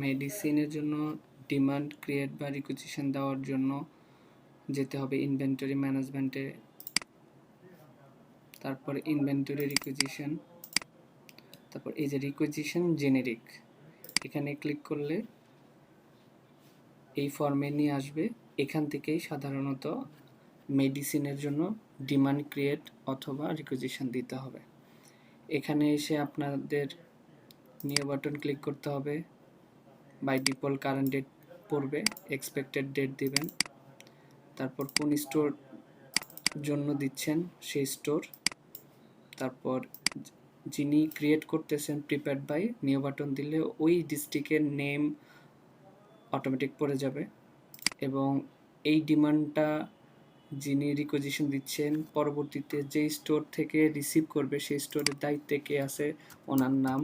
মেডিসিনের জন্য demand create বা রিকুইজিশন দেওয়ার জন্য যেতে হবে ইনভেন্টরি ম্যানেজমেন্টে, তারপর ইনভেন্টরি রিকুইজিশন, তারপর এই যে রিকুইজিশন জেনেরিক, এখানে ক্লিক করলে এই ফর্মে নিয়ে আসবে। এখান থেকেই সাধারণত মেডিসিনের জন্য ডিমান্ড ক্রিয়েট অথবা রিকুইজিশন দিতে হবে। এখানে এসে আপনাদের নিউ বাটন ক্লিক করতে হবে। বাই ডিফল্ট কারেন্ট ডেট পড়বে, এক্সপেক্টেড ডেট দিবেন, তারপর কোন স্টোর জন্য দিচ্ছেন সেই স্টোর, তারপর যিনি ক্রিয়েট করতেছেন প্রিপেয়ার্ড বাই, নিউ বাটন দিলে ওই ডিস্ট্রিক্টের নেম অটোমেটিক পড়ে যাবে এবং এই ডিমান্ডটা যিনি রিকুইজিশন দিচ্ছেন পরবর্তীতে যে স্টোর থেকে রিসিভ করবে সেই স্টোরের দায়িত্বে কে আছে ওনার নাম,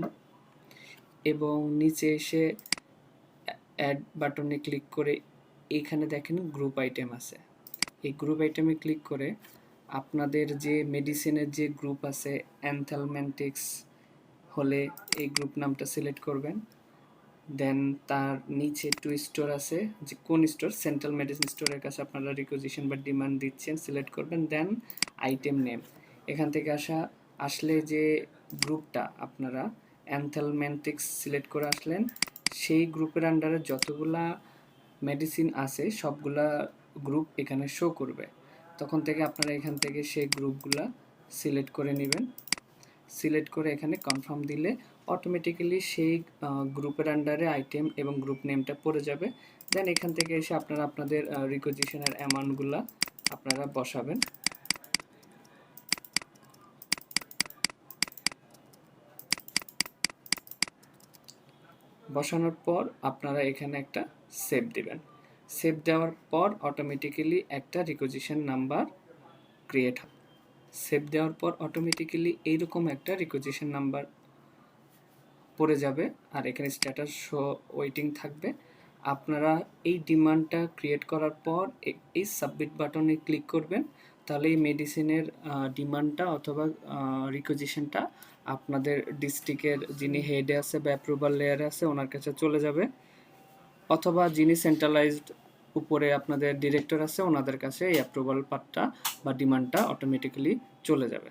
এবং নিচে এসে অ্যাড বাটনে ক্লিক করে এইখানে দেখেন গ্রুপ আইটেম আছে। এই গ্রুপ আইটেমে ক্লিক করে আপনাদের যে মেডিসিনের যে গ্রুপ আছে অ্যানথেলমেন্টিক্স হলে এই গ্রুপ নামটা সিলেক্ট করবেন। দেন তার নিচে টু স্টোর আছে, যে কোন স্টোর, সেন্ট্রাল মেডিসিন স্টোরের কাছে আপনারা রিকুইজিশন বা ডিমান্ড দিচ্ছেন সিলেক্ট করবেন। দেন আইটেম নেম, এখান থেকে আসলে যে গ্রুপটা আপনারা অ্যানথেলমেন্টিক্স সিলেক্ট করে আসলেন সেই গ্রুপের আন্ডারে যতগুলা মেডিসিন আছে সবগুলা গ্রুপ এখানে শো করবে। তখন থেকে আপনারা এখান থেকে সেই গ্রুপগুলা সিলেক্ট করে নেবেন। সিলেক্ট করে এখানে কনফার্ম দিলে অটোমেটিক্যালি সেই গ্রুপের আন্ডারে আইটেম এবং গ্রুপ নেমটা পড়ে যাবে। দেন এখান থেকে এসে আপনারা আপনাদের রিকুইজিশনের অ্যামাউন্টগুলা আপনারা বসাবেন। বসানোর পর আপনারা এখানে একটা সেভ দিবেন। সেভ দেওয়ার পর অটোমেটিক্যালি একটা রিকুইজিশন নাম্বার ক্রিয়েট হবে। সেভ দেওয়ার পর অটোমেটিক্যালি এইরকম একটা রিকুইজিশন নাম্বার পড়ে যাবে আর এখানে স্ট্যাটাস শো ওয়েটিং থাকবে। আপনারা এই ডিমান্ডটা ক্রিয়েট করার পর এই সাবমিট বাটনে ক্লিক করবেন, তাহলে এই মেডিসিনের ডিমান্ডটা অথবা রিকুইজিশনটা আপনাদের ডিস্ট্রিক্টের যিনি হেডে আছে বা অ্যাপ্রুভাল লেয়ারে আছে ওনার কাছে চলে যাবে, অথবা যিনি সেন্ট্রালাইজড উপরে আপনাদের ডিরেক্টর আছে ওনাদের কাছে এই অ্যাপ্রুভাল পার্টটা বা ডিমান্ডটা অটোমেটিক্যালি চলে যাবে।